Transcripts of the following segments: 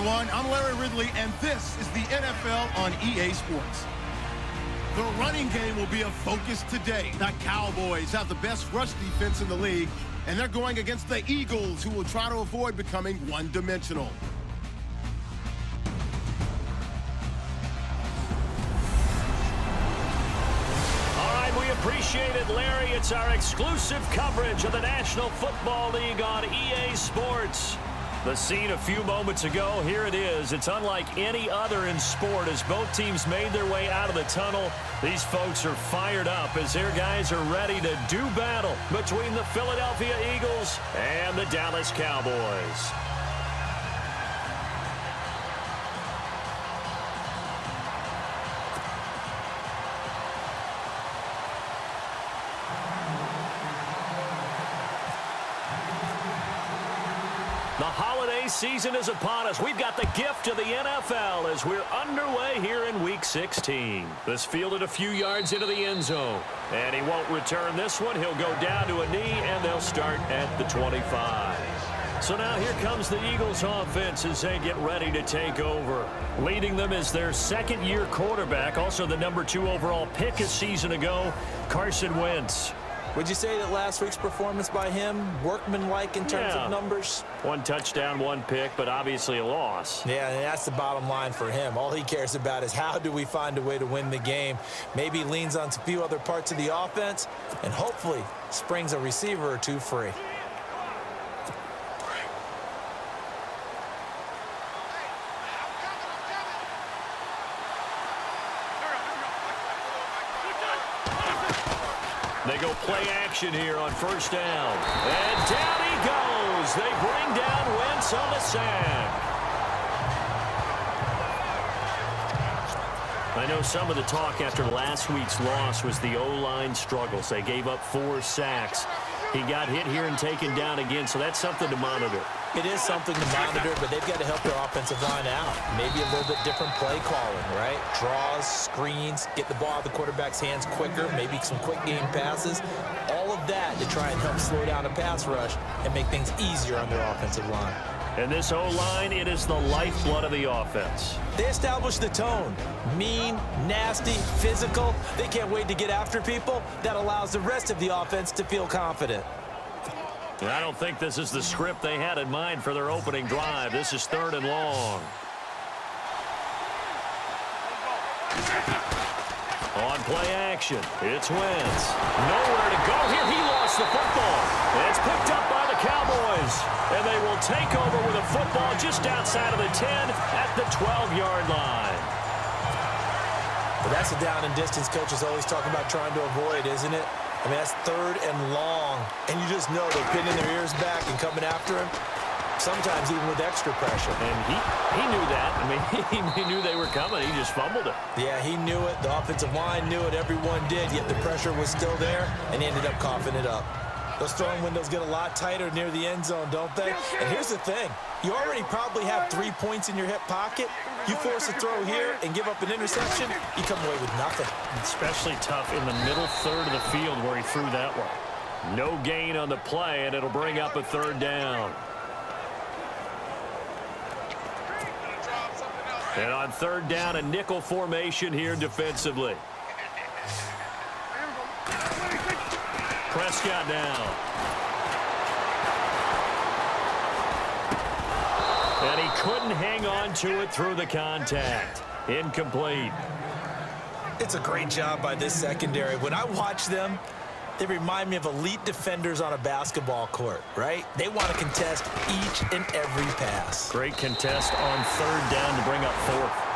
everyone. I'm Larry Ridley, and this is the NFL on EA Sports. The running game will be a focus today. The Cowboys have the best rush defense in the league, and they're going against the Eagles, who will try to avoid becoming one-dimensional. Appreciate it, Larry. It's our exclusive coverage of the National Football League on EA Sports. The scene a few moments ago, here it is. It's unlike any other in sport as both teams made their way out of the tunnel. These folks are fired up as their guys are ready to do battle between the Philadelphia Eagles and the Dallas Cowboys. The holiday season is upon us. We've got the gift of the NFL as we're underway here in Week 16. This fielded a few yards into the end zone. And he won't return this one. He'll go down to a knee, and they'll start at the 25. So now here comes the Eagles offense as they get ready to take over. Leading them is their second-year quarterback, also the number 2 overall pick a season ago, Carson Wentz. Would you say that last week's performance by him, workmanlike in terms of numbers? 1 touchdown, 1 pick, but obviously a loss. Yeah, and that's the bottom line for him. All he cares about is how do we find a way to win the game. Maybe leans on a few other parts of the offense, and hopefully springs a receiver or 2 free. They go play action here on first down. And down he goes. They bring down Wentz on the sack. I know some of the talk after last week's loss was the O-line struggles. They gave up 4 sacks. He got hit here and taken down again, so that's something to monitor. It is something to monitor, but they've got to help their offensive line out. Maybe a little bit different play calling, right? Draws, screens, get the ball out of the quarterback's hands quicker, maybe some quick game passes. All of that to try and help slow down a pass rush and make things easier on their offensive line. And this O-line, it is the lifeblood of the offense. They establish the tone. Mean, nasty, physical. They can't wait to get after people. That allows the rest of the offense to feel confident. I don't think this is the script they had in mind for their opening drive. This is 3rd and long. On play action, it's Wentz. Nowhere to go here. He lost the football. It's picked up by the Cowboys. And they will take over with a football just outside of the 10 at the 12-yard line. But that's a down and distance coach is always talking about trying to avoid, isn't it? I mean, that's 3rd and long. And you just know they're pinning their ears back and coming after him. Sometimes even with extra pressure. And he knew that. I mean, he knew they were coming. He just fumbled it. Yeah, he knew it. The offensive line knew it. Everyone did. Yet the pressure was still there, and he ended up coughing it up. Those throwing windows get a lot tighter near the end zone, don't they? And here's the thing. You already probably have 3 points in your hip pocket. You force a throw here and give up an interception, you come away with nothing. Especially tough in the middle third of the field where he threw that one. No gain on the play, and it'll bring up a 3rd down. And on 3rd down, a nickel formation here defensively. Prescott down. And he couldn't hang on to it through the contact. Incomplete. It's a great job by this secondary. When I watch them, they remind me of elite defenders on a basketball court, right? They want to contest each and every pass. Great contest on 3rd down to bring up 4th.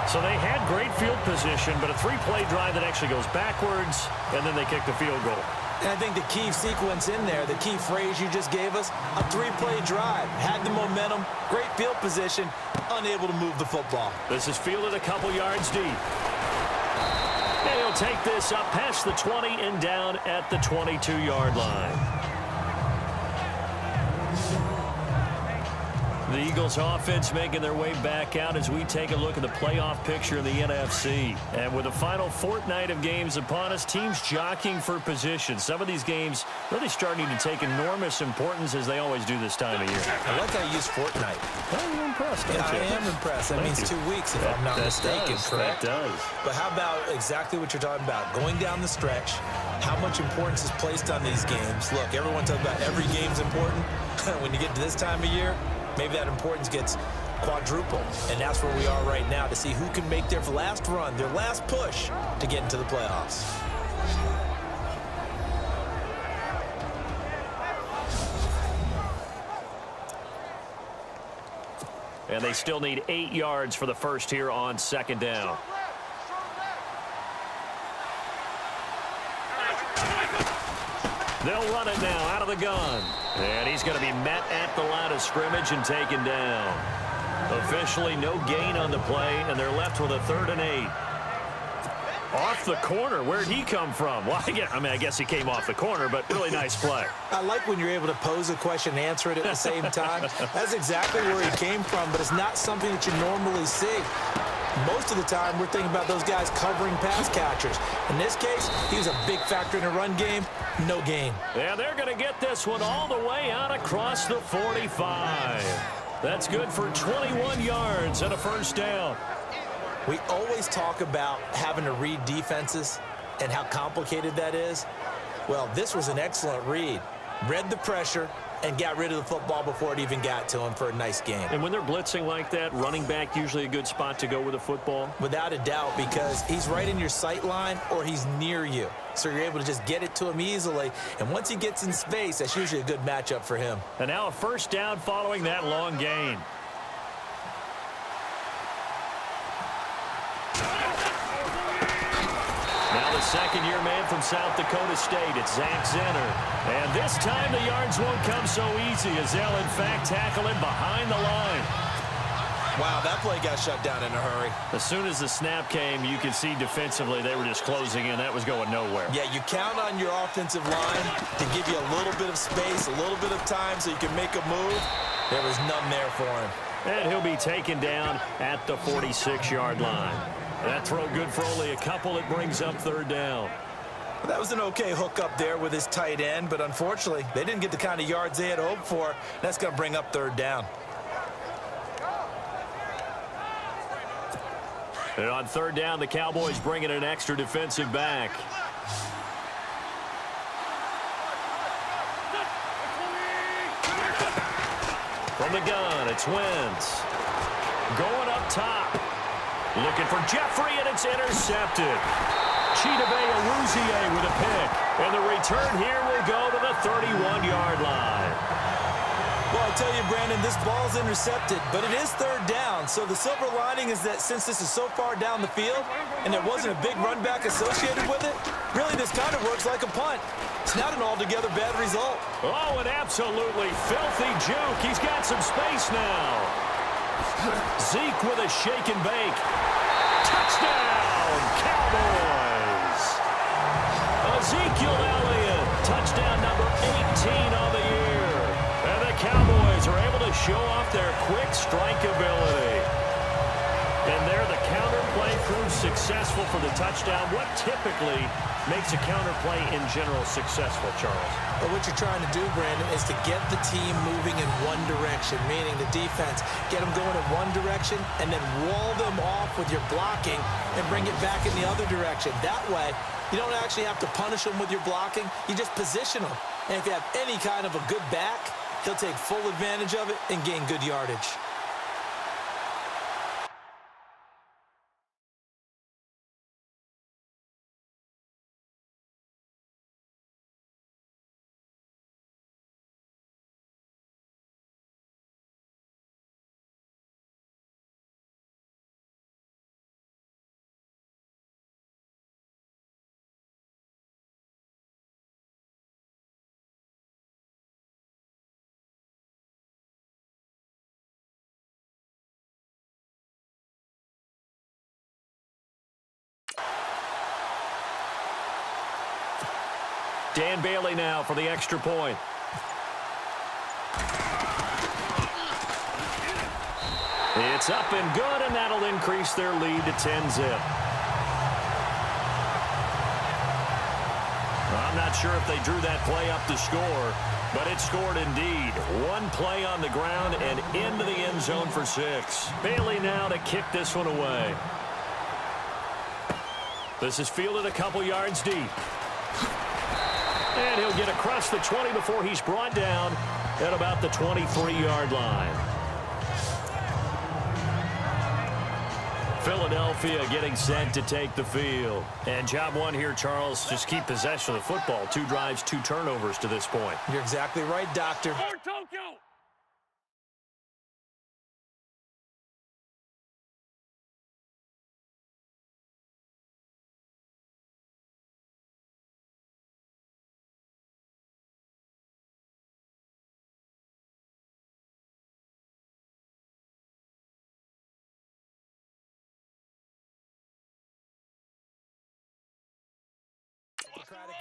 So they had great field position, but a 3-play drive that actually goes backwards, and then they kick the field goal. And I think the key sequence in there, the key phrase you just gave us, a 3-play drive. Had the momentum, great field position, unable to move the football. This is fielded a couple yards deep. And he'll take this up past the 20 and down at the 22-yard line. The Eagles offense making their way back out as we take a look at the playoff picture in the NFC. And with the final fortnight of games upon us, teams jockeying for position. Some of these games really starting to take enormous importance as they always do this time of year. I like how you use fortnight. Well, you're impressed, don't Yeah, you? I am impressed. That means 2 weeks, if I'm not mistaken, correct? That does. But how about exactly what you're talking about? Going down the stretch, how much importance is placed on these games. Look, everyone talks about every game's important. When you get to this time of year, maybe that importance gets quadrupled. And that's where we are right now to see who can make their last run, their last push to get into the playoffs. And they still need 8 yards for the first here on second down. They'll run it now out of the gun. And he's going to be met at the line of scrimmage and taken down. Officially no gain on the play, and they're left with a 3rd and 8. Off the corner. Where'd he come from? Well, I guess he came off the corner, but really nice play. I like when you're able to pose a question and answer it at the same time. That's exactly where he came from, but it's not something that you normally see. Most of the time, we're thinking about those guys covering pass catchers. In this case, he was a big factor in the run game. No gain. And they're going to get this one all the way out across the 45. That's good for 21 yards and a first down. We always talk about having to read defenses and how complicated that is. Well, this was an excellent read. Read the pressure and got rid of the football before it even got to him for a nice game. And when they're blitzing like that, running back usually a good spot to go with the football? Without a doubt, because he's right in your sight line or he's near you. So you're able to just get it to him easily. And once he gets in space, that's usually a good matchup for him. And now a first down following that long gain. Now the second-year man from South Dakota State, it's Zach Zenner. And this time the yards won't come so easy as they'll, in fact, tackle him behind the line. Wow, that play got shut down in a hurry. As soon as the snap came, you can see defensively they were just closing in. That was going nowhere. Yeah, you count on your offensive line to give you a little bit of space, a little bit of time so you can make a move. There was none there for him. And he'll be taken down at the 46-yard line. That throw good for only a couple. It brings up 3rd down. That was an okay hook up there with his tight end, but unfortunately, they didn't get the kind of yards they had hoped for. That's going to bring up 3rd down. And on 3rd down, the Cowboys bring in an extra defensive back. From the gun, it's Wentz. Going up top. Looking for Jeffrey, and it's intercepted. Chidobe Awuzie with a pick. And the return here will go to the 31-yard line. Well, I tell you, Brandon, this ball's intercepted, but it is 3rd down. So the silver lining is that since this is so far down the field and there wasn't a big run back associated with it, really this kind of works like a punt. It's not an altogether bad result. Oh, an absolutely filthy juke. He's got some space now. Zeke with a shake and bake. Touchdown, Cowboys. Ezekiel Elliott, touchdown number 18 on the year. And the Cowboys are able to show off their quick strike ability. And there the counter play proves successful for the touchdown. What typically makes a counter play in general successful, Charles? But what you're trying to do, Brandon, is to get the team moving in one direction, meaning the defense, get them going in one direction and then wall them off with your blocking and bring it back in the other direction. That way, you don't actually have to punish them with your blocking. You just position them. And if you have any kind of a good back, he'll take full advantage of it and gain good yardage. Dan Bailey now for the extra point. It's up and good, and that'll increase their lead to 10-zip. I'm not sure if they drew that play up to score, but it scored indeed. One play on the ground and into the end zone for 6. Bailey now to kick this one away. This is fielded a couple yards deep. And he'll get across the 20 before he's brought down at about the 23-yard line. Philadelphia getting set to take the field. And job one here, Charles, just keep possession of the football. 2 drives, 2 turnovers to this point. You're exactly right, Doctor.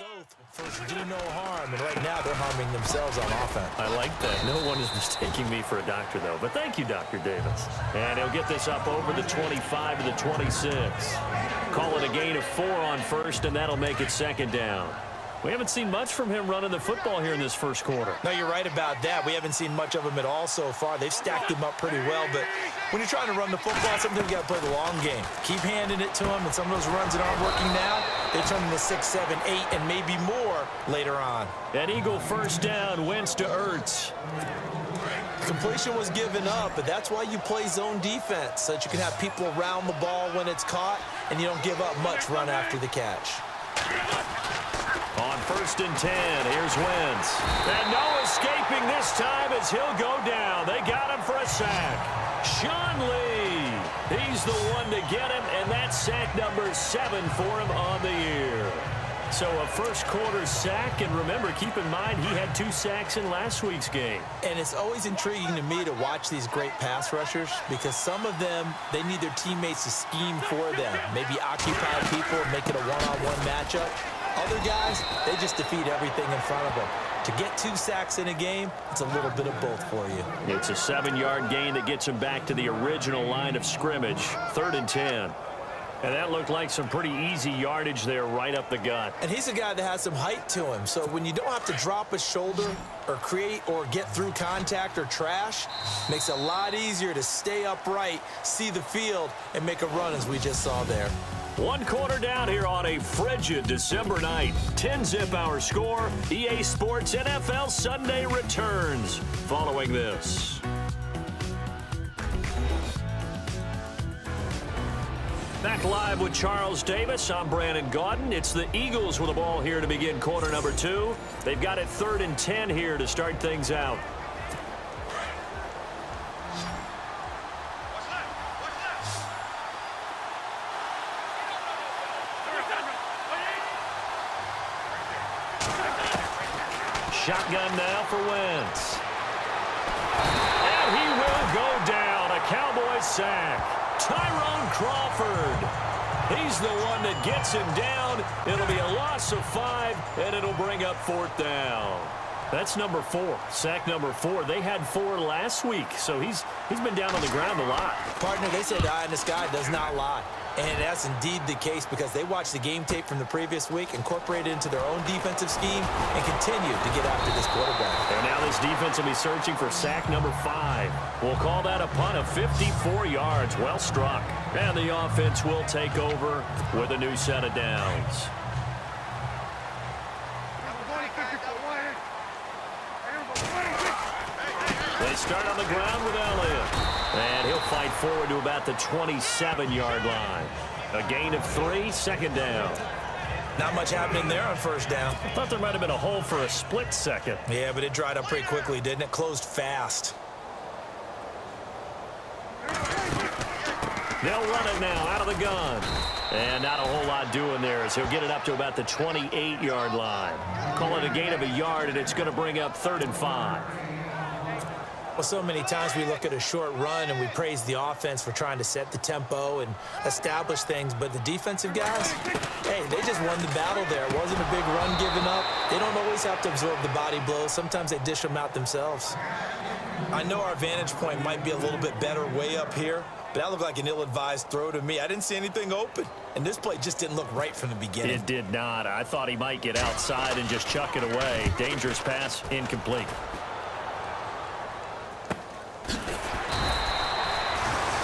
Oath. First, do no harm, and right now they're harming themselves on offense. I like that. No one is mistaking me for a doctor, though. But thank you, Dr. Davis. And he'll get this up over the 25 to the 26. Call it a gain of 4 on first, and that'll make it second down. We haven't seen much from him running the football here in this first quarter. No, you're right about that. We haven't seen much of him at all so far. They've stacked him up pretty well, but when you're trying to run the football, sometimes you got to play the long game. Keep handing it to him, and some of those runs that aren't working now, they turn into 6, 7, 8, and maybe more later on. An Eagle first down, Wentz to Ertz. Completion was given up, but that's why you play zone defense, so that you can have people around the ball when it's caught, and you don't give up much run after the catch. On first and 10, here's Wentz. And no escaping this time as he'll go down. They got him for a sack. Sean Lee, he's the one to get him, and that's sack number 7 for him on the year. So a first quarter sack, and remember, keep in mind, he had 2 sacks in last week's game. And it's always intriguing to me to watch these great pass rushers because some of them, they need their teammates to scheme for them. Maybe occupy people, make it a one-on-one matchup. Other guys, they just defeat everything in front of them. To get 2 sacks in a game, it's a little bit of both for you. It's a 7-yard gain that gets him back to the original line of scrimmage. 3rd and 10. And that looked like some pretty easy yardage there right up the gut. And he's a guy that has some height to him. So when you don't have to drop a shoulder or create or get through contact or trash, makes it a lot easier to stay upright, see the field, and make a run as we just saw there. 1 quarter down here on a frigid December night. 10-zip our score. EA Sports NFL Sunday returns following this. Back live with Charles Davis. I'm Brandon Gaudin. It's the Eagles with the ball here to begin quarter number 2. They've got it 3rd and 10 here to start things out. Shotgun now for Wentz. And he will go down. A Cowboys sack. Tyrone Crawford. He's the one that gets him down. It'll be a loss of 5, and it'll bring up 4th down. That's number 4. Sack number 4. They had 4 last week, so he's been down on the ground a lot. Partner, they say the eye in the sky does not lie. And that's indeed the case because they watched the game tape from the previous week, incorporated it into their own defensive scheme, and continue to get after this quarterback. And now this defense will be searching for sack number 5. We'll call that a punt of 54 yards. Well struck. And the offense will take over with a new set of downs. They start on the ground with Elliott. And he'll fight forward to about the 27-yard line. A gain of 3, 2nd down. Not much happening there on 1st down. I thought there might have been a hole for a split second. Yeah, but it dried up pretty quickly, didn't it? Closed fast. They'll run it now out of the gun. And not a whole lot doing there as he'll get it up to about the 28-yard line. Call it a gain of 1 yard, and it's going to bring up 3rd and 5. Well, so many times we look at a short run and we praise the offense for trying to set the tempo and establish things, but the defensive guys, hey, they just won the battle there. It wasn't a big run given up. They don't always have to absorb the body blows. Sometimes they dish them out themselves. I know our vantage point might be a little bit better way up here, but that looked like an ill-advised throw to me. I didn't see anything open, and this play just didn't look right from the beginning. It did not. I thought he might get outside and just chuck it away. Dangerous pass, incomplete.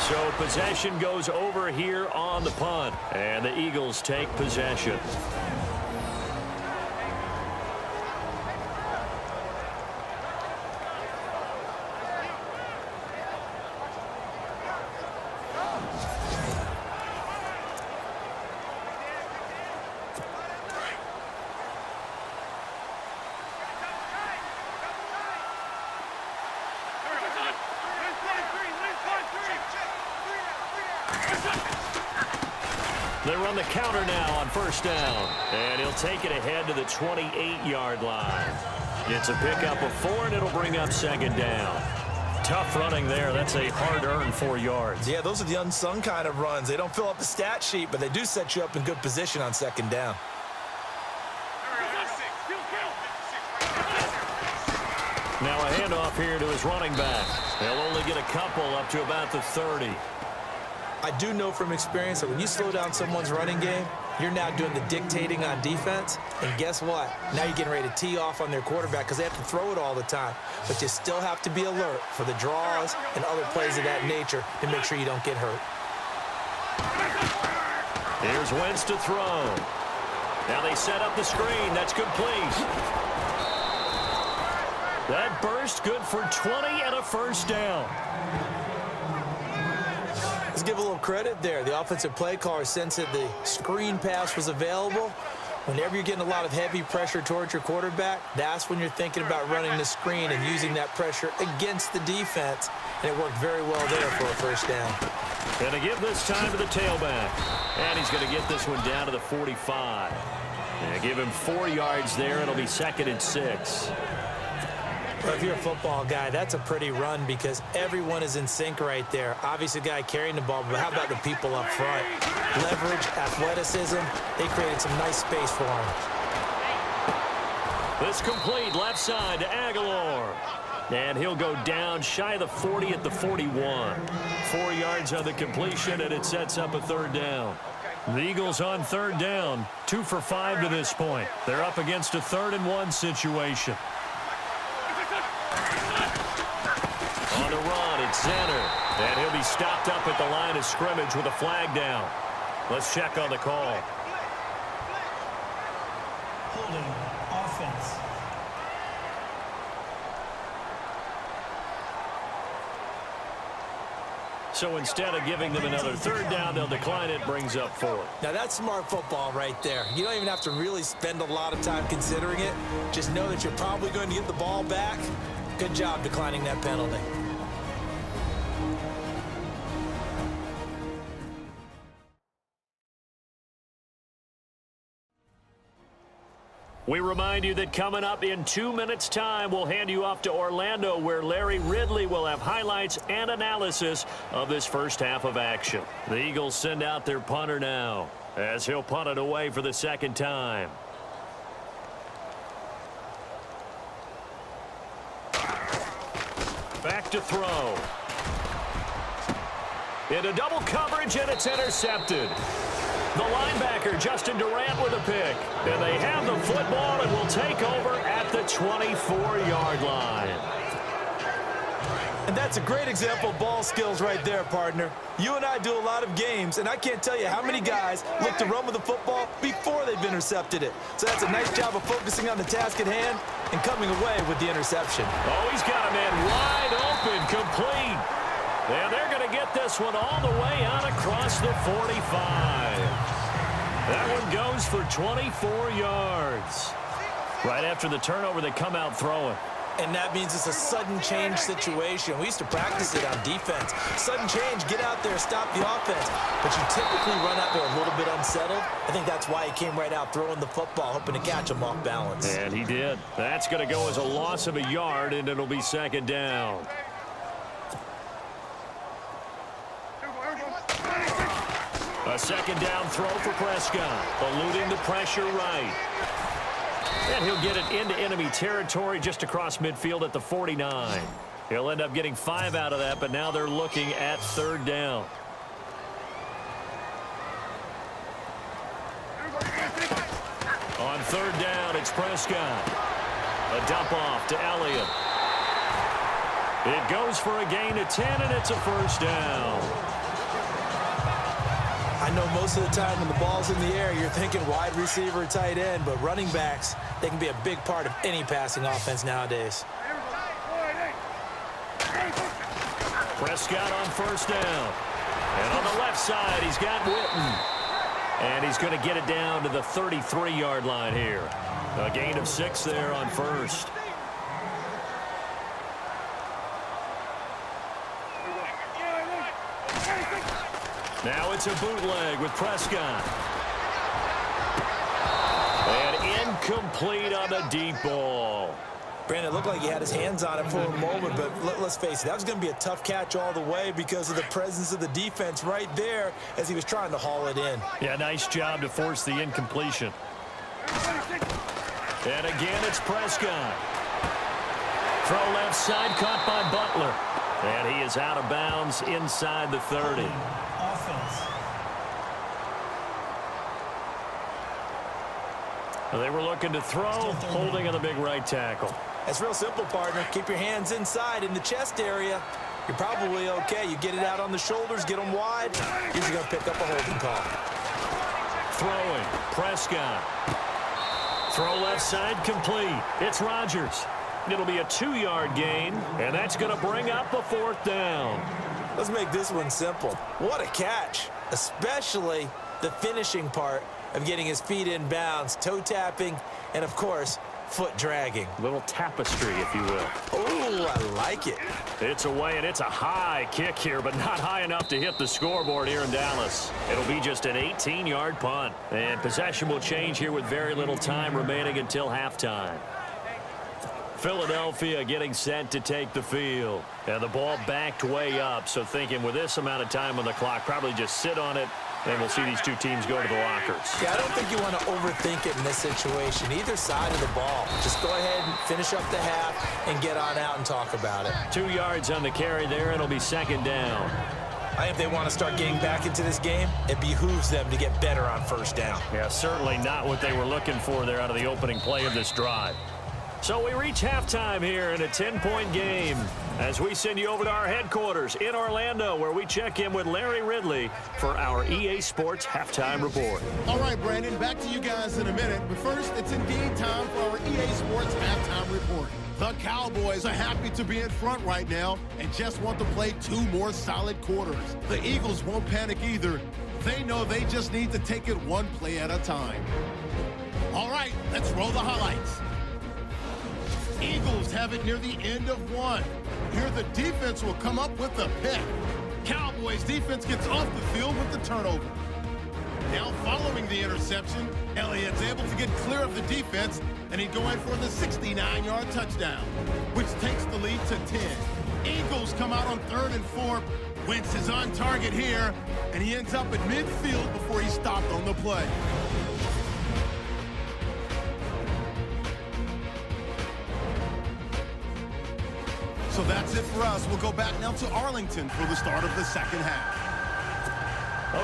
So possession goes over here on the punt, and the Eagles take possession. They run the counter now on first down, and he'll take it ahead to the 28-yard line. It's a pickup of 4, and it'll bring up second down. Tough running there. That's a hard-earned 4 yards. Yeah, those are the unsung kind of runs. They don't fill up the stat sheet, but they do set you up in good position on second down. Now a handoff here to his running back. They'll only get a couple up to about the 30. I do know from experience that when you slow down someone's running game, you're now doing the dictating on defense. And guess what? Now you're getting ready to tee off on their quarterback because they have to throw it all the time. But you still have to be alert for the draws and other plays of that nature to make sure you don't get hurt. Here's Wentz to throw. Now they set up the screen. That's complete. That burst good for 20 and a first down. Let's give a little credit there. The offensive play caller sensed that the screen pass was available. Whenever you're getting a lot of heavy pressure towards your quarterback, that's when you're thinking about running the screen and using that pressure against the defense. And it worked very well there for a first down. And to give this time to the tailback. And he's going to get this one down to the 45. And give him 4 yards there. It'll be second and 6. Well, if you're a football guy, that's a pretty run because everyone is in sync right there. Obviously, the guy carrying the ball, but how about the people up front? Leverage, athleticism, they created some nice space for him. This complete left side to Aguilar. And he'll go down shy of the 40 at the 41. 4 yards on the completion, and it sets up a third down. The Eagles on third down, 2 for 5 to this point. They're up against a 3rd and 1 situation. On the run, it's Zenner. And he'll be stopped up at the line of scrimmage with a flag down. Let's check on the call. Holding offense. So instead of giving them another third down, they'll decline it, brings up 4. Now, that's smart football right there. You don't even have to really spend a lot of time considering it. Just know that you're probably going to get the ball back. Good job declining that penalty. We remind you that coming up in 2 minutes' time, we'll hand you off to Orlando, where Larry Ridley will have highlights and analysis of this first half of action. The Eagles send out their punter now, as he'll punt it away for the second time. Back to throw. Into double coverage, and it's intercepted. The linebacker, Justin Durant, with a pick. And they have the football and will take over at the 24-yard line. And that's a great example of ball skills right there, partner. You and I do a lot of games, and I can't tell you how many guys look to run with the football before they've intercepted it. So that's a nice job of focusing on the task at hand and coming away with the interception. Oh, he's got a man wide open, complete. And they're going to get this one all the way out across the 45. That one goes for 24 yards. Right after the turnover, they come out throwing. And that means it's a sudden change situation. We used to practice it on defense. Sudden change, get out there, stop the offense. But you typically run out there a little bit unsettled. I think that's why he came right out throwing the football, hoping to catch him off balance. And he did. That's going to go as a loss of a yard, and it'll be second down. A second down throw for Prescott, eluding the pressure right. And he'll get it into enemy territory just across midfield at the 49. He'll end up getting 5 out of that, but now they're looking at third down. On third down, it's Prescott. A dump off to Elliott. It goes for a gain of 10, and it's a first down. I know most of the time when the ball's in the air, you're thinking wide receiver, tight end, but running backs, they can be a big part of any passing offense nowadays. Prescott on first down. And on the left side, he's got Witten. And he's going to get it down to the 33-yard line here. A gain of 6 there on first. Now it's a bootleg with Prescott. And incomplete on the deep ball. Brandon, it looked like he had his hands on it for a moment, but let's face it, that was going to be a tough catch all the way because of the presence of the defense right there as he was trying to haul it in. Yeah, nice job to force the incompletion. And again, it's Prescott. Throw left side, caught by Butler. And he is out of bounds inside the 30. Offense. They were looking to throw, holding on the big right tackle. That's real simple, partner. Keep your hands inside in the chest area. You're probably okay. You get it out on the shoulders, get them wide. Usually going to pick up a holding call. Throwing, Prescott. Throw left side, complete. It's Rodgers. It'll be a 2-yard gain, and that's going to bring up a 4th down. Let's make this one simple. What a catch, especially the finishing part of getting his feet in bounds, toe tapping, and of course, foot dragging. Little tapestry, if you will. Oh, I like it. It's away, and it's a high kick here, but not high enough to hit the scoreboard here in Dallas. It'll be just an 18-yard punt. And possession will change here with very little time remaining until halftime. Philadelphia getting set to take the field. And the ball backed way up, so thinking with this amount of time on the clock, probably just sit on it, and we'll see these two teams go to the lockers. Yeah, I don't think you want to overthink it in this situation. Either side of the ball. Just go ahead and finish up the half and get on out and talk about it. 2 yards on the carry there, and it'll be second down. I think if they want to start getting back into this game, it behooves them to get better on first down. Yeah, certainly not what they were looking for there out of the opening play of this drive. So we reach halftime here in a 10-point game as we send you over to our headquarters in Orlando, where we check in with Larry Ridley for our EA Sports Halftime Report. All right, Brandon, back to you guys in a minute. But first, it's indeed time for our EA Sports Halftime Report. The Cowboys are happy to be in front right now and just want to play 2 more solid quarters. The Eagles won't panic either. They know they just need to take it 1 play at a time. All right, let's roll the highlights. Eagles have it near the end of 1. Here the defense will come up with a pick. Cowboys defense gets off the field with the turnover. Now following the interception, Elliott's able to get clear of the defense, and he'd go in for the 69-yard touchdown, which takes the lead to 10. Eagles come out on 3rd and 4. Wentz is on target here, and he ends up at midfield before he stopped on the play. So that's it for us. We'll go back now to Arlington for the start of the second half.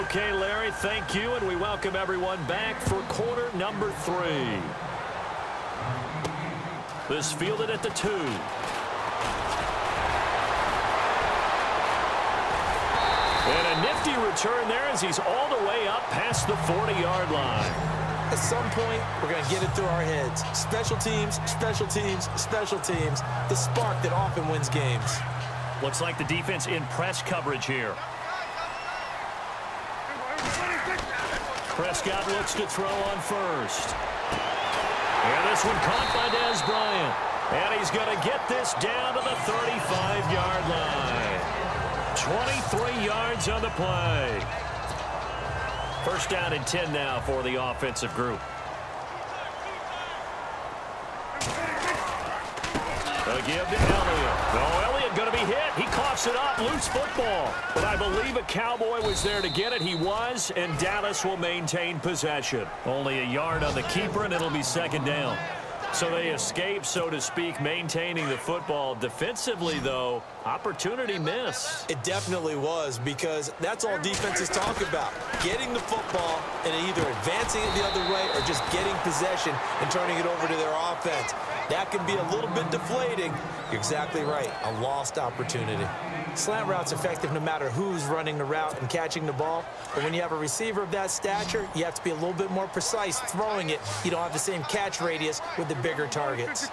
Okay, Larry, thank you, and we welcome everyone back for quarter number 3. This fielded at the 2. And a nifty return there as he's all the way up past the 40-yard line. At some point, we're going to get it through our heads. Special teams, special teams, special teams. The spark that often wins games. Looks like the defense in press coverage here. Prescott looks to throw on first. And this one caught by Dez Bryant. And he's going to get this down to the 35-yard line. 23 yards on the play. First down and 10 now for the offensive group. A give to Elliott. No, Elliott going to be hit. He coughs coughs it up, loose football. But I believe a Cowboy was there to get it. He was, and Dallas will maintain possession. Only a yard on the keeper, and it'll be second down. So they escape, so to speak, maintaining the football. Defensively, though, opportunity miss. It definitely was, because that's all defenses talk about. Getting the football and either advancing it the other way or just getting possession and turning it over to their offense. That can be a little bit deflating. You're exactly right. A lost opportunity. Slant route's effective no matter who's running the route and catching the ball. But when you have a receiver of that stature, you have to be a little bit more precise throwing it. You don't have the same catch radius with the bigger targets.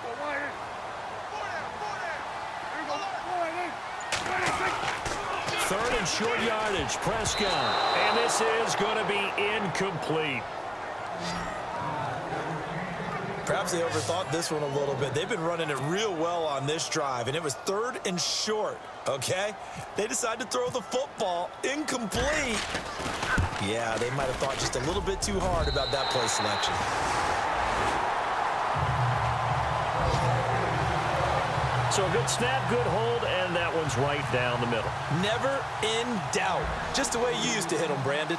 Third and short yardage, Prescott. And this is going to be incomplete. Perhaps they overthought this one a little bit. They've been running it real well on this drive, and it was third and short, okay? They decided to throw the football incomplete. Yeah, they might have thought just a little bit too hard about that play selection. So a good snap, good hold, and that one's right down the middle. Never in doubt. Just the way you used to hit them, Brandon.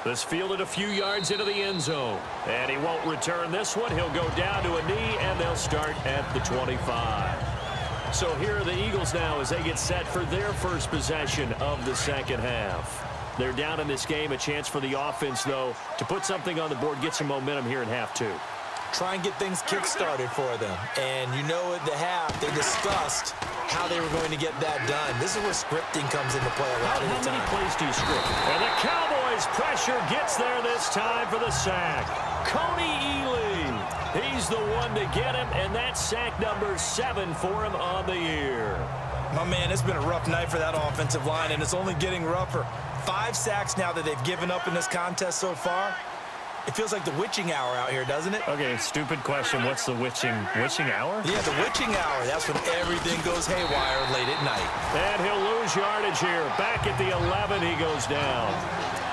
This fielded a few yards into the end zone. And he won't return this one. He'll go down to a knee, and they'll start at the 25. So here are the Eagles now as they get set for their first possession of the second half. They're down in this game. A chance for the offense, though, to put something on the board, get some momentum here in half two. Try and get things kick-started for them. And you know at the half, they discussed how they were going to get that done. This is where scripting comes into play a lot of the time. How many plays do you script? And the Cowboys' pressure gets there this time for the sack. Coney Ely, he's the one to get him, and that's sack number 7 for him on the year. My man, it's been a rough night for that offensive line, and it's only getting rougher. 5 sacks now that they've given up in this contest so far. It feels like the witching hour out here, doesn't it? Okay, stupid question. What's the witching hour? Yeah, the witching hour. That's when everything goes haywire late at night. And he'll lose yardage here. Back at the 11, he goes down.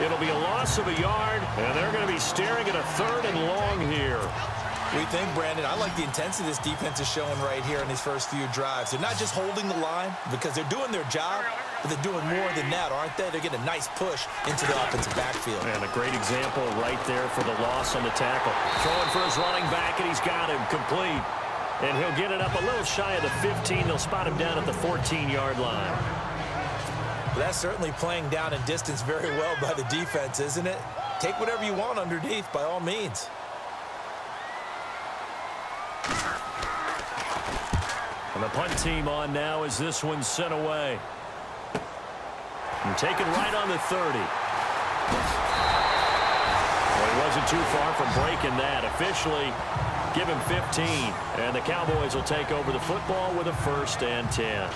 It'll be a loss of a yard, and they're going to be staring at a third and long here. What do you think, Brandon? I like the intensity this defense is showing right here in these first few drives. They're not just holding the line because they're doing their job, but they're doing more than that, aren't they? They're getting a nice push into the offensive backfield. And a great example right there for the loss on the tackle. Throwing for his running back, and he's got him complete. And he'll get it up a little shy of the 15. They'll spot him down at the 14-yard line. Well, that's certainly playing down in distance very well by the defense, isn't it? Take whatever you want underneath, by all means. And the punt team on now as this one's sent away. And taken right on the 30. Well, he wasn't too far from breaking that. Officially, give him 15. And the Cowboys will take over the football with a 1st and 10.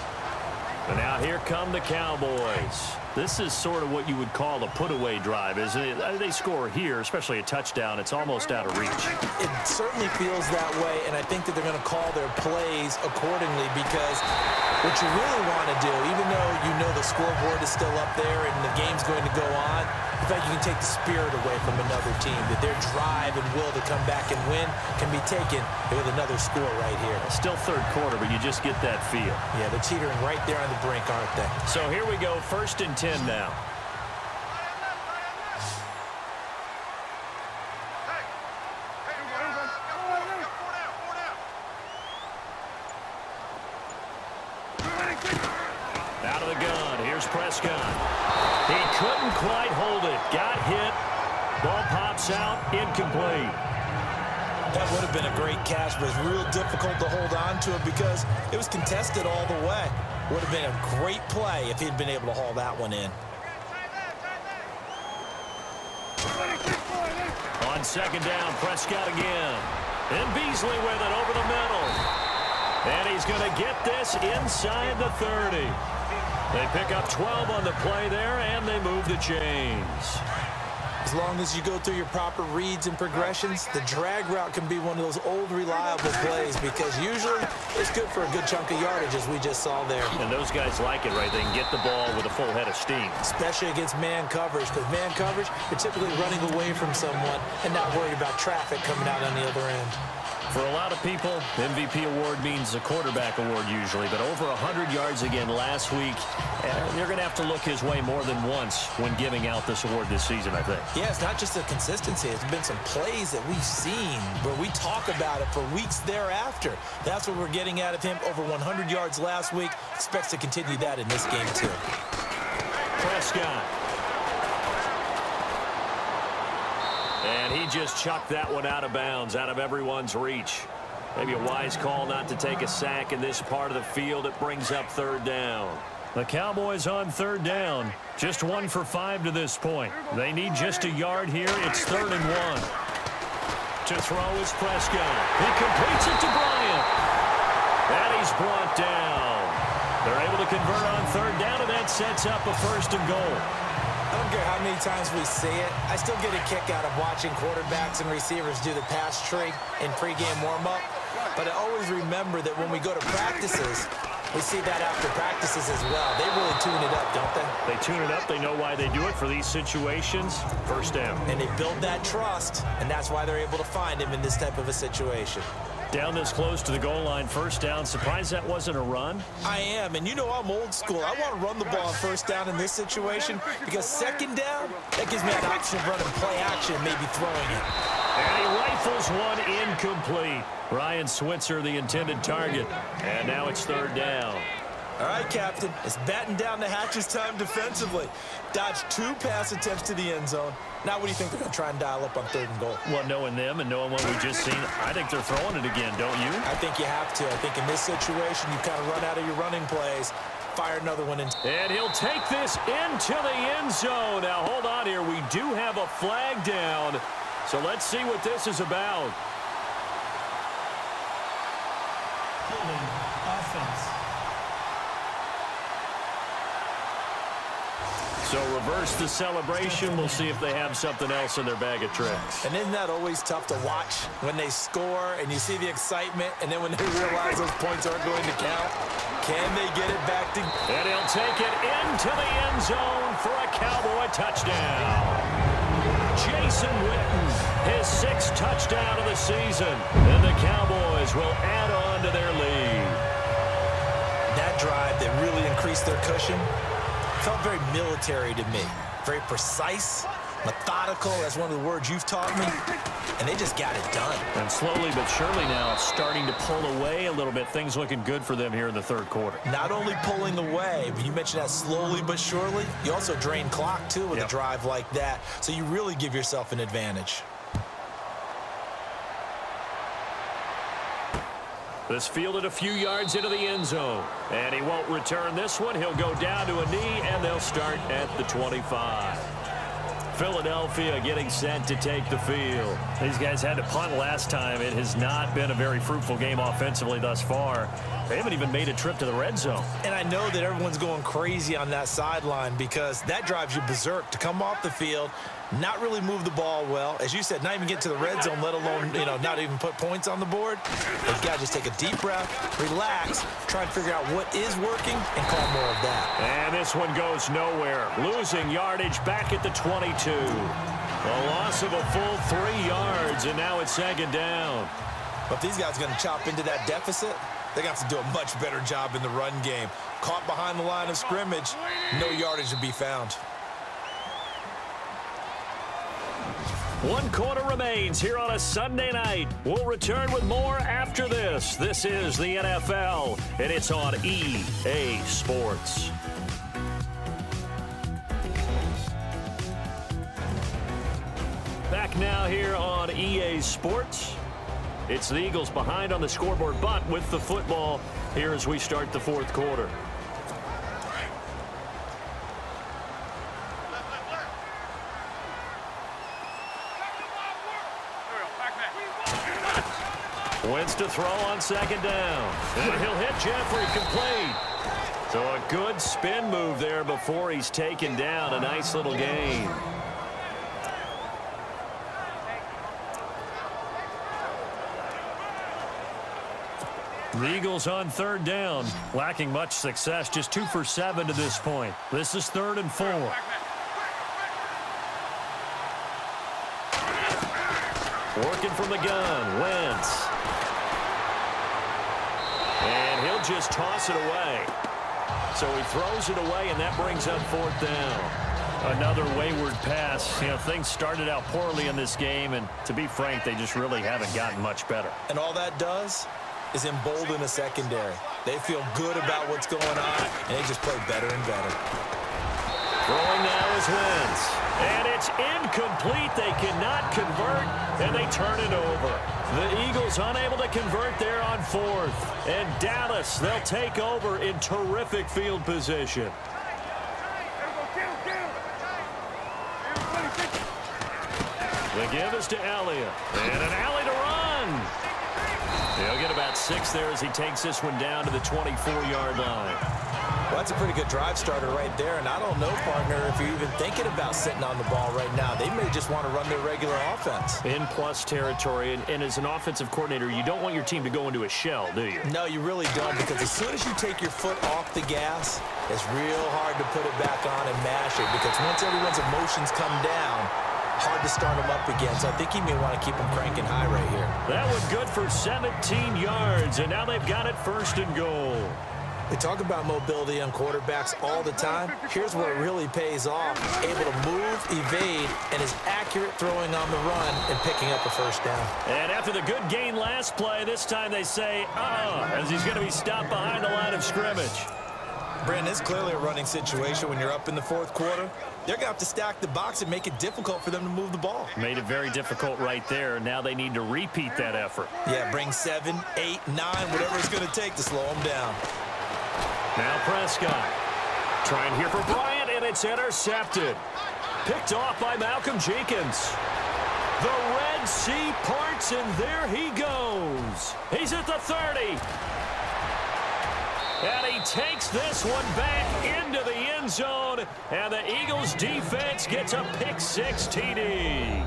And now here come the Cowboys. This is sort of what you would call a put-away drive, isn't it? They score here, especially a touchdown. It's almost out of reach. It certainly feels that way, and I think that they're going to call their plays accordingly because what you really want to do, even though you know the scoreboard is still up there and the game's going to go on, in fact, you can take the spirit away from another team, that their drive and will to come back and win can be taken with another score right here. Still third quarter, but you just get that feel. Yeah, they're teetering right there on the brink, aren't they? So here we go, 1st and 10 now. Out of the gun, here's Prescott. He couldn't quite hold it. Got hit. Ball pops out, incomplete. That would have been a great catch, but it's real difficult to hold on to it because it was contested all the way. Would have been a great play if he'd been able to haul that one in. On 2nd down, Prescott again. And Beasley with it over the middle. And he's going to get this inside the 30. They pick up 12 on the play there, and they move the chains. As long as you go through your proper reads and progressions, the drag route can be one of those old reliable plays because usually it's good for a good chunk of yardage, as we just saw there. And those guys like it, right? They can get the ball with a full head of steam. Especially against man coverage, because man coverage, you're typically running away from someone and not worried about traffic coming out on the other end. For a lot of people, MVP award means a quarterback award usually, but over 100 yards again last week. You're going to have to look his way more than once when giving out this award this season, I think. Yeah, it's not just the consistency. It's been some plays that we've seen where we talk about it for weeks thereafter. That's what we're getting out of him. Over 100 yards last week. Expects to continue that in this game, too. Prescott. And he just chucked that one out of bounds, out of everyone's reach. Maybe a wise call not to take a sack in this part of the field. It brings up third down. The Cowboys on third down. Just 1 for 5 to this point. They need just a yard here. It's 3rd and 1. To throw is Prescott. He completes it to Bryant. And he's brought down. They're able to convert on third down, and that sets up a 1st and goal. I don't care how many times we see it. I still get a kick out of watching quarterbacks and receivers do the pass tree in pregame warm-up. But I always remember that when we go to practices, we see that after practices as well. They really tune it up, don't they? They tune it up. They know why they do it for these situations. 1st down. And they build that trust, and that's why they're able to find him in this type of a situation. Down this close to the goal line, 1st down. Surprised that wasn't a run? I am, and you know I'm old school. I want to run the ball on 1st down in this situation because 2nd down, that gives me an option of running play action and maybe throwing it. And he rifles one incomplete. Ryan Switzer, the intended target. And now it's 3rd down. All right, Captain, it's batten down the hatches time defensively. Dodged 2 pass attempts to the end zone. Now what do you think they're going to try and dial up on 3rd and goal? Well, knowing them and knowing what we just seen, I think they're throwing it again, don't you? I think you have to. I think in this situation, you kind of run out of your running plays. Fire another one in. And he'll take this into the end zone. Now, hold on here. We do have a flag down. So let's see what this is about. Holding offense. So reverse the celebration. We'll see if they have something else in their bag of tricks. And isn't that always tough to watch when they score and you see the excitement and then when they realize those points aren't going to count? Can they get it back to... And he'll take it into the end zone for a Cowboy touchdown. Jason Witten, his 6th touchdown of the season. And the Cowboys will add on to their lead. That drive that really increased their cushion felt very military to me. Very precise, methodical. That's one of the words you've taught me. And they just got it done. And slowly but surely now starting to pull away a little bit. Things looking good for them here in the 3rd quarter. Not only pulling away, but you mentioned that slowly but surely. You also drain clock, too, with a drive like that. So you really give yourself an advantage. This fielded a few yards into the end zone. And he won't return this one. He'll go down to a knee, and they'll start at the 25. Philadelphia getting set to take the field. These guys had to punt last time. It has not been a very fruitful game offensively thus far. They haven't even made a trip to the red zone. And I know that everyone's going crazy on that sideline because that drives you berserk to come off the field, not really move the ball well. As you said, not even get to the red zone, let alone, not even put points on the board. They've got to just take a deep breath, relax, try and figure out what is working, and call more of that. And this one goes nowhere. Losing yardage back at the 22. A loss of a full 3 yards, and now it's 2nd down. But if these guys are going to chop into that deficit, they're going to have to do a much better job in the run game. Caught behind the line of scrimmage, no yardage to be found. 1 quarter remains here on a Sunday night. We'll return with more after this. This is the NFL, and it's on EA Sports. Back now here on EA Sports. It's the Eagles behind on the scoreboard, but with the football here as we start the 4th quarter. Wentz to throw on 2nd down. And he'll hit Jeffrey complete. So a good spin move there before he's taken down. A nice little gain. The Eagles on 3rd down, lacking much success, just 2 for 7 to this point. This is 3rd and 4. Working from the gun, Wentz. just toss it away. So he throws it away, and that brings up 4th down. Another wayward pass. You know, things started out poorly in this game, and to be frank, they just really haven't gotten much better. And all that does is embolden a secondary. They feel good about what's going on, and they just play better and better. Throwing now is Wentz. And it's incomplete. They cannot convert, and they turn it over. The Eagles unable to convert there on 4th. And Dallas, they'll take over in terrific field position. The give is to Elliott. And an alley to run. He'll get about 6 there as he takes this one down to the 24-yard line. Well, that's a pretty good drive starter right there, and I don't know, partner, if you're even thinking about sitting on the ball right now. They may just want to run their regular offense. In plus territory, and as an offensive coordinator, you don't want your team to go into a shell, do you? No, you really don't, because as soon as you take your foot off the gas, it's real hard to put it back on and mash it, because once everyone's emotions come down, hard to start them up again. So I think he may want to keep them cranking high right here. That was good for 17 yards, and now they've got it 1st and goal. They talk about mobility on quarterbacks all the time. Here's where it really pays off. Able to move, evade, and is accurate throwing on the run and picking up a 1st down. And after the good gain last play, this time they say, as he's going to be stopped behind the line of scrimmage. Brandon, it's clearly a running situation when you're up in the 4th quarter. They're going to have to stack the box and make it difficult for them to move the ball. Made it very difficult right there. Now they need to repeat that effort. Yeah, bring 7, 8, 9, whatever it's going to take to slow them down. Now Prescott. Trying here for Bryant, and it's intercepted. Picked off by Malcolm Jenkins. The Red Sea parts, and there he goes. He's at the 30. And he takes this one back into the end zone, and the Eagles defense gets a pick-6 TD.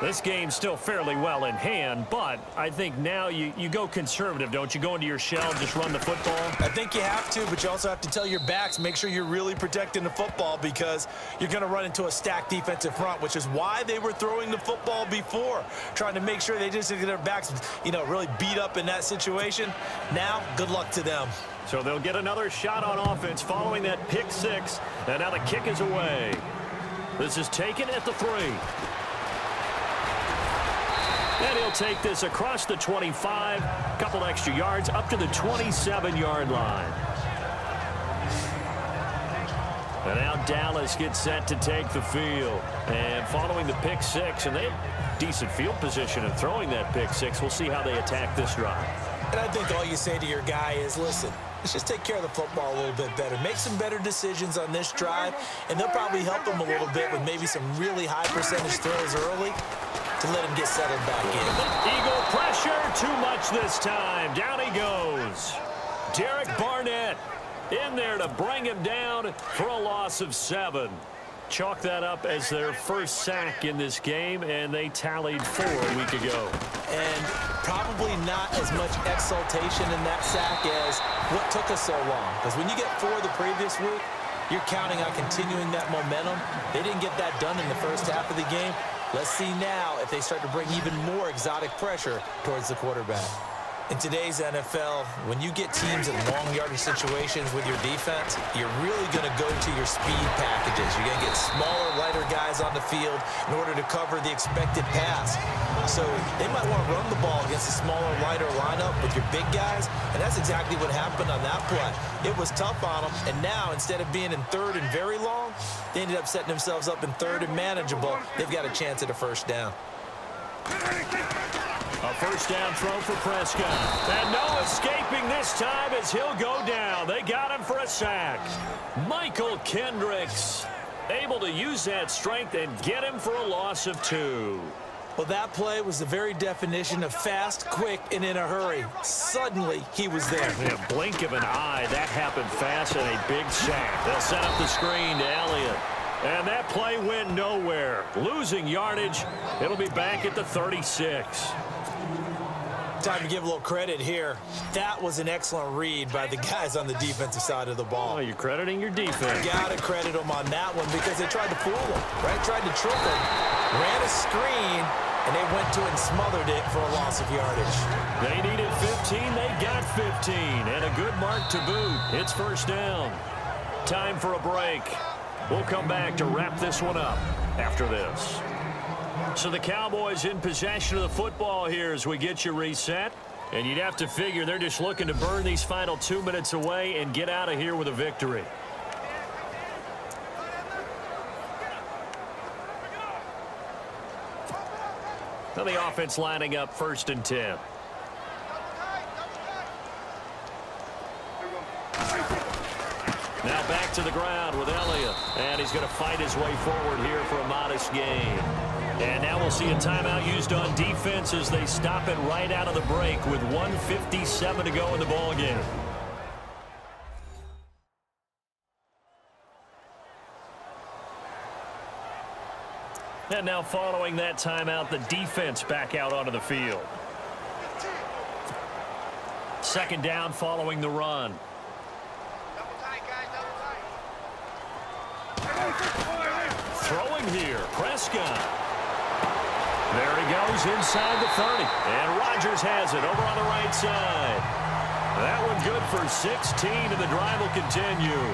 This game's still fairly well in hand, but I think now you go conservative, don't you? Go into your shell and just run the football? I think you have to, but you also have to tell your backs, make sure you're really protecting the football, because you're going to run into a stacked defensive front, which is why they were throwing the football before, trying to make sure they just get their backs, really beat up in that situation. Now, good luck to them. So they'll get another shot on offense following that pick-6, and now the kick is away. This is taken at the 3. And he'll take this across the 25, a couple extra yards, up to the 27-yard line. And now Dallas gets set to take the field. And following the pick-6, and they have decent field position in throwing that pick-6. We'll see how they attack this drive. And I think all you say to your guy is, listen, let's just take care of the football a little bit better. Make some better decisions on this drive, and they'll probably help him a little bit with maybe some really high percentage throws early to let him get settled back in. Eagle pressure, too much this time. Down he goes. Derek Barnett in there to bring him down for a loss of 7. Chalk that up as their first sack in this game, and they tallied 4 a week ago. And probably not as much exultation in that sack as what took us so long. Because when you get 4 the previous week, you're counting on continuing that momentum. They didn't get that done in the first half of the game. Let's see now if they start to bring even more exotic pressure towards the quarterback. In today's NFL, when you get teams in long yardage situations with your defense, you're really going to go to your speed packages. You're going to get smaller, lighter guys on the field in order to cover the expected pass. So they might want to run the ball against a smaller, lighter lineup with your big guys, and that's exactly what happened on that play. It was tough on them, and now instead of being in 3rd and very long, they ended up setting themselves up in 3rd and manageable. They've got a chance at a 1st down. A 1st down throw for Prescott. And no escaping this time as he'll go down. They got him for a sack. Michael Kendricks able to use that strength and get him for a loss of 2. Well, that play was the very definition of fast, quick, and in a hurry. Suddenly, he was there. In a blink of an eye, that happened fast and a big sack. They'll set up the screen to Elliott. And that play went nowhere. Losing yardage. It'll be back at the 36. Time to give a little credit here. That was an excellent read by the guys on the defensive side of the ball. Oh, you're crediting your defense. Got to credit them on that one because they tried to fool them, right? Tried to trick them, ran a screen, and they went to it and smothered it for a loss of yardage. They needed 15. They got 15. And a good mark to boot. It's first down. Time for a break. We'll come back to wrap this one up after this. So the Cowboys in possession of the football here as we get you reset. And you'd have to figure they're just looking to burn these final 2 minutes away and get out of here with a victory. Now the offense lining up 1st and 10. Now back to the ground with Elliott. And he's going to fight his way forward here for a modest gain. And now we'll see a timeout used on defense as they stop it right out of the break with 1:57 to go in the ballgame. And now following that timeout, the defense back out onto the field. 2nd down following the run. Throwing here, Prescott. There he goes inside the 30. And Rodgers has it over on the right side. That one good for 16, and the drive will continue.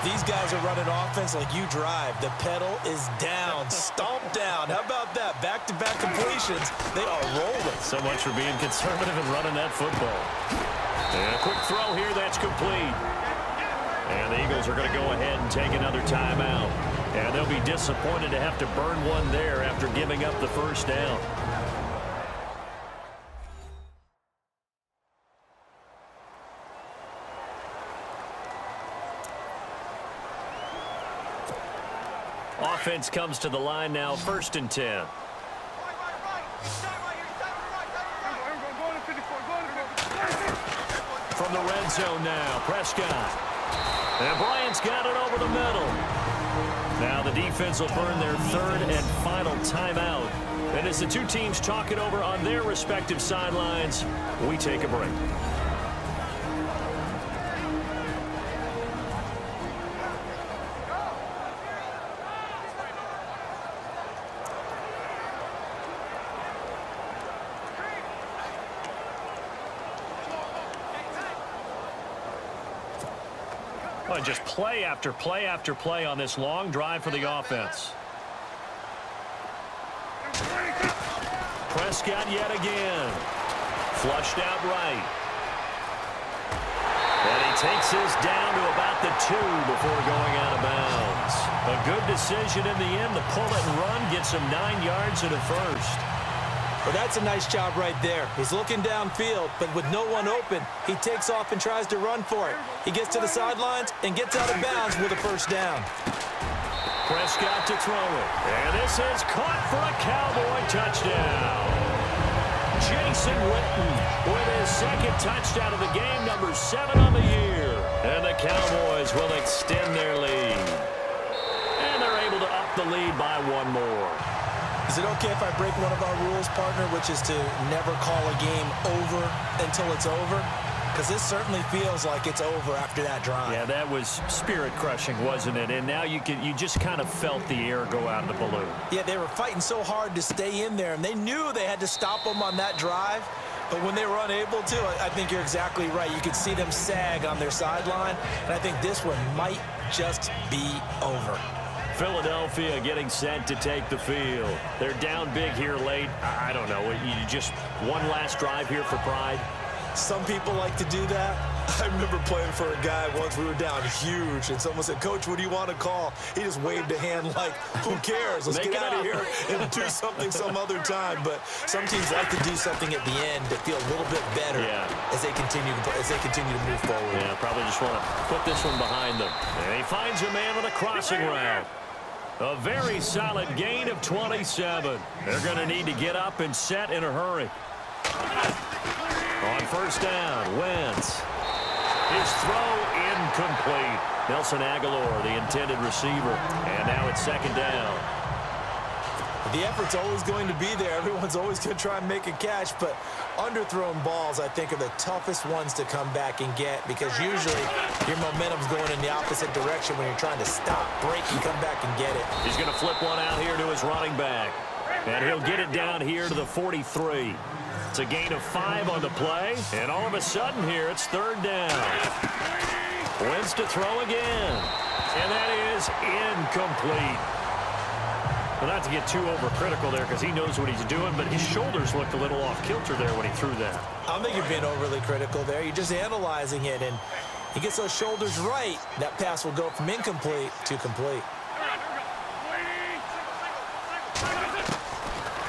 These guys are running offense like you drive. The pedal is down, stomped down. How about that? Back-to-back completions. They are rolling. So much for being conservative and running that football. And a quick throw here, that's complete. And the Eagles are going to go ahead and take another timeout. And they'll be disappointed to have to burn one there after giving up the first down. Offense comes to the line now, 1st and 10. From the red zone now, Prescott. And Bryant's got it over the middle. Now the defense will burn their 3rd and final timeout. And as the two teams talk it over on their respective sidelines, we take a break. Well, just play after play after play on this long drive for the offense. Prescott yet again. Flushed out right. And he takes this down to about the 2 before going out of bounds. A good decision in the end to pull it and run, gets him 9 yards and a first. Well, that's a nice job right there. He's looking downfield, but with no one open, he takes off and tries to run for it. He gets to the sidelines and gets out of bounds with a first down. Prescott to throw it. And this is caught for a Cowboy touchdown. Jason Witten with his 2nd touchdown of the game, number 7 on the year. And the Cowboys will extend their lead. And they're able to up the lead by 1 more. Is it okay if I break one of our rules, partner, which is to never call a game over until it's over? Because this certainly feels like it's over after that drive. Yeah, that was spirit-crushing, wasn't it? And now you just kind of felt the air go out of the balloon. Yeah, they were fighting so hard to stay in there, and they knew they had to stop them on that drive. But when they were unable to, I think you're exactly right. You could see them sag on their sideline, and I think this one might just be over. Philadelphia getting set to take the field. They're down big here late. I don't know. You just one last drive here for pride. Some people like to do that. I remember playing for a guy once. We were down huge, and someone said, "Coach, what do you want to call?" He just waved a hand like, "Who cares? Let's get out of here and do something some other time." But some teams like to do something at the end to feel a little bit better as they continue to move forward. Yeah, probably just want to put this one behind them. And he finds a man with a crossing route. A very solid gain of 27. They're going to need to get up and set in a hurry. On first down, Wentz. His throw incomplete. Nelson Aguilar, the intended receiver. And now it's 2nd down. The effort's always going to be there. Everyone's always going to try and make a catch, but underthrown balls, I think, are the toughest ones to come back and get because usually your momentum's going in the opposite direction when you're trying to stop, break, and come back and get it. He's going to flip one out here to his running back. And he'll get it down here to the 43. It's a gain of 5 on the play, and all of a sudden here it's third down. Wins to throw again, and that is incomplete. Well, not to get too overcritical there because he knows what he's doing, but his shoulders looked a little off kilter there when he threw that. I don't think you're being overly critical there. You're just analyzing it, and he gets those shoulders right. That pass will go from incomplete to complete.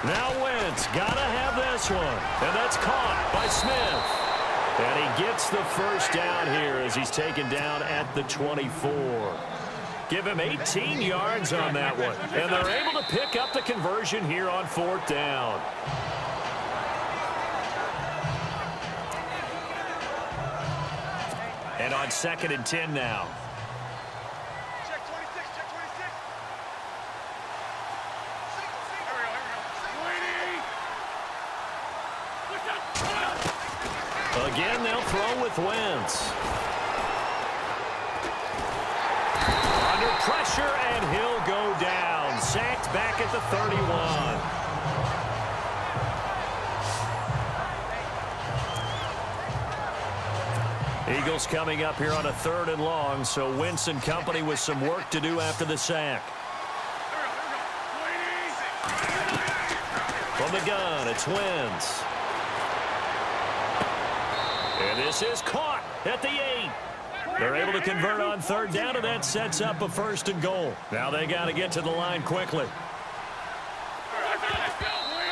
Now Wentz, gotta have this one. And that's caught by Smith. And he gets the first down here as he's taken down at the 24. Give him 18 yards on that one. And they're able to pick up the conversion here on fourth down. And on 2nd and 10 now. Again, they'll throw with Wentz. Under pressure, and he'll go down. Sacked back at the 31. Eagles coming up here on a 3rd and long, so Wentz and company with some work to do after the sack. From the gun, it's Wentz. And this is caught at the 8. They're able to convert on 3rd down, and that sets up a 1st and goal. Now they got to get to the line quickly.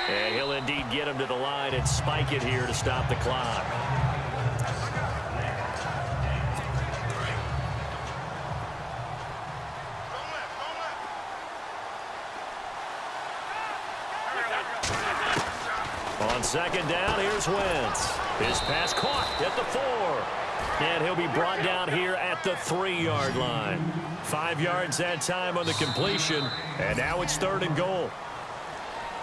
And he'll indeed get him to the line and spike it here to stop the clock. On 2nd down, here's Wentz. His pass caught at the 4. And he'll be brought down here at the 3-yard line. 5 yards that time on the completion. And now it's 3rd and goal.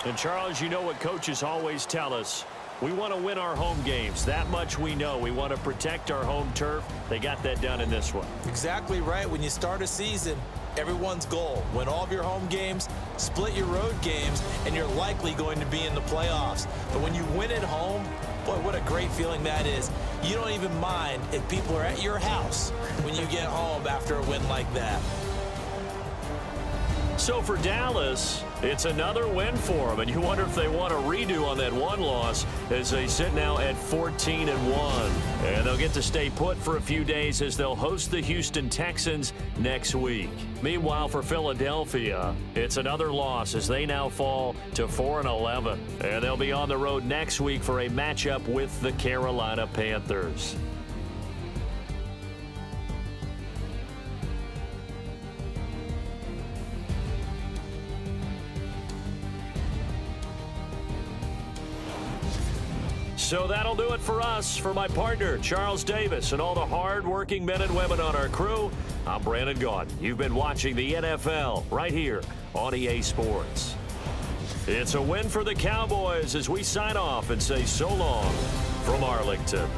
And, Charles, you know what coaches always tell us. We want to win our home games. That much we know. We want to protect our home turf. They got that done in this one. Exactly right. When you start a season, everyone's goal: win all of your home games, split your road games, and you're likely going to be in the playoffs. But when you win at home, boy, what a great feeling that is. You don't even mind if people are at your house when you get home after a win like that. So for Dallas, it's another win for them, and you wonder if they want a redo on that one loss as they sit now at 14-1. And they'll get to stay put for a few days as they'll host the Houston Texans next week. Meanwhile, for Philadelphia, it's another loss as they now fall to 4-11. And they'll be on the road next week for a matchup with the Carolina Panthers. So that'll do it for us. For my partner, Charles Davis, and all the hard-working men and women on our crew, I'm Brandon Gaudin. You've been watching the NFL right here on EA Sports. It's a win for the Cowboys as we sign off and say so long from Arlington.